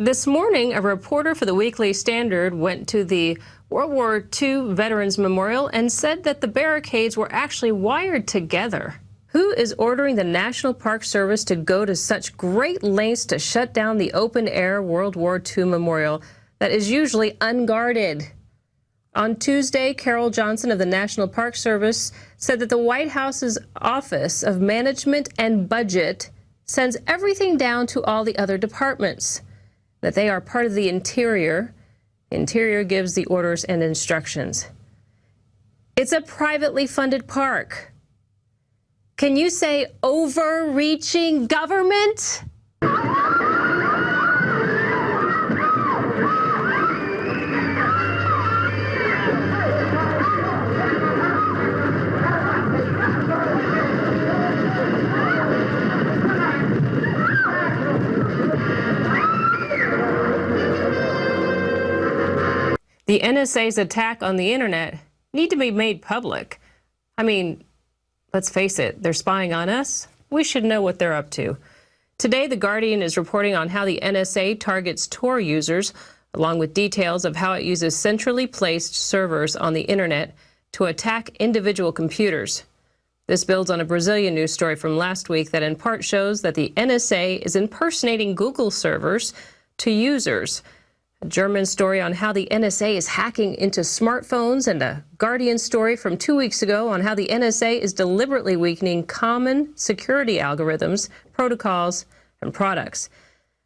This morning, a reporter for the Weekly Standard went to the World War II Veterans Memorial and said that the barricades were actually wired together. Who is ordering the National Park Service to go to such great lengths to shut down the open-air World War II memorial that is usually unguarded? On Tuesday, Carol Johnson of the National Park Service said that the White House's Office of Management and Budget sends everything down to all the other departments, that they are part of the Interior. Interior gives the orders and instructions. It's a privately funded park. Can you say overreaching government? The NSA's attack on the internet need to be made public. I mean, let's face it, they're spying on us. We should know what they're up to. Today, The Guardian is reporting on how the NSA targets Tor users, along with details of how it uses centrally placed servers on the internet to attack individual computers. This builds on a Brazilian news story from last week that in part shows that the NSA is impersonating Google servers to users. A German story on how the NSA is hacking into smartphones, and a Guardian story from 2 weeks ago on how the NSA is deliberately weakening common security algorithms, protocols, and products.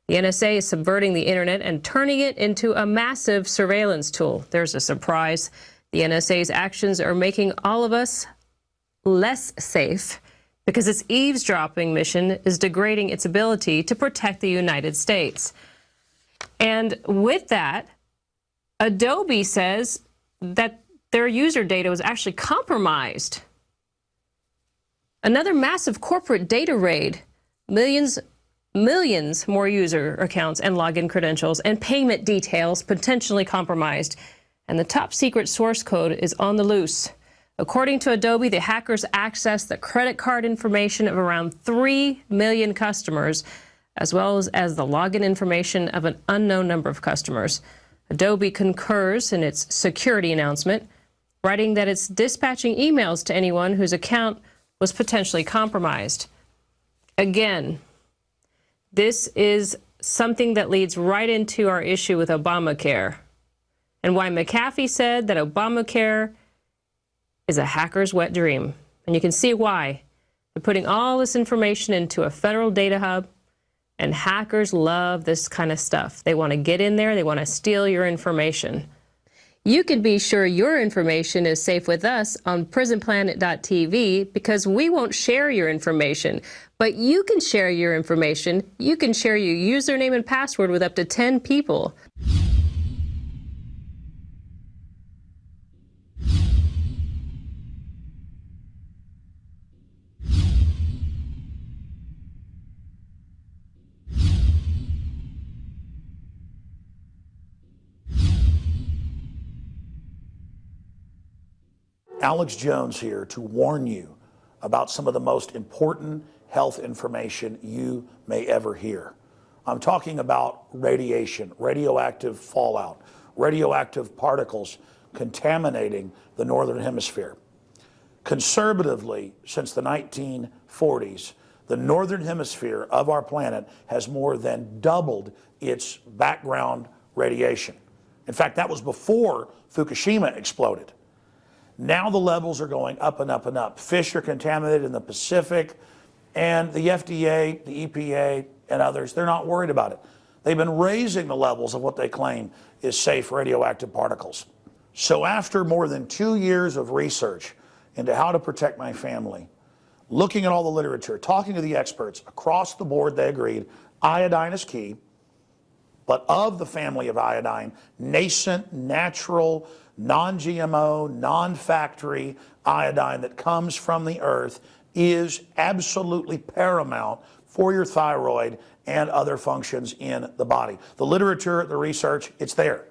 The NSA is subverting the internet and turning it into a massive surveillance tool. There's a surprise. The NSA's actions are making all of us less safe because its eavesdropping mission is degrading its ability to protect the United States. And with that, Adobe says that their user data was actually compromised. Another massive corporate data raid, millions more user accounts and login credentials and payment details potentially compromised. And the top secret source code is on the loose. According to Adobe, the hackers accessed the credit card information of around 3 million customers, as well as the login information of an unknown number of customers. Adobe concurs in its security announcement, writing that it's dispatching emails to anyone whose account was potentially compromised. Again, this is something that leads right into our issue with Obamacare, and why McAfee said that Obamacare is a hacker's wet dream. And you can see why. They're putting all this information into a federal data hub, and hackers love this kind of stuff. They want to get in there. They want to steal your information. You can be sure your information is safe with us on prisonplanet.tv because we won't share your information. But you can share your information. You can share your username and password with up to 10 people. Alex Jones here to warn you about some of the most important health information you may ever hear. I'm talking about radiation, radioactive fallout, radioactive particles contaminating the Northern Hemisphere. Conservatively, since the 1940s, the Northern Hemisphere of our planet has more than doubled its background radiation. In fact, that was before Fukushima exploded. Now the levels are going up and up and up. Fish are contaminated in the Pacific, and the FDA, the EPA, and others, they're not worried about it. They've been raising the levels of what they claim is safe radioactive particles. So after more than 2 years of research into how to protect my family, looking at all the literature, talking to the experts, across the board they agreed iodine is key, but of the family of iodine, nascent, natural, non-GMO, non-factory iodine that comes from the earth is absolutely paramount for your thyroid and other functions in the body. The literature, the research, it's there.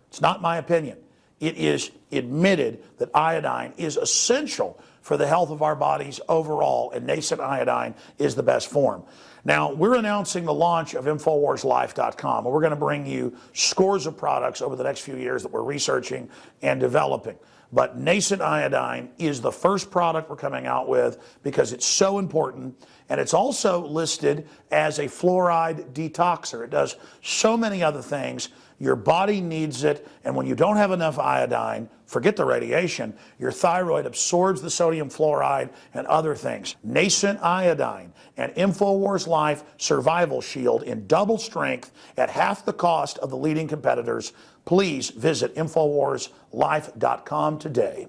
It's not my opinion. it is admitted that iodine is essential for the health of our bodies overall, and nascent iodine is the best form. Now, we're announcing the launch of InfoWarsLife.com, and we're going to bring you scores of products over the next few years that we're researching and developing. But nascent iodine is the first product we're coming out with because it's so important, and it's also listed as a fluoride detoxer. It does so many other things. Your body needs it, and when you don't have enough iodine, forget the radiation, your thyroid absorbs the sodium fluoride and other things. Nascent iodine and InfoWars Life Survival Shield in double strength at half the cost of the leading competitors. Please visit InfoWarsLife.com today.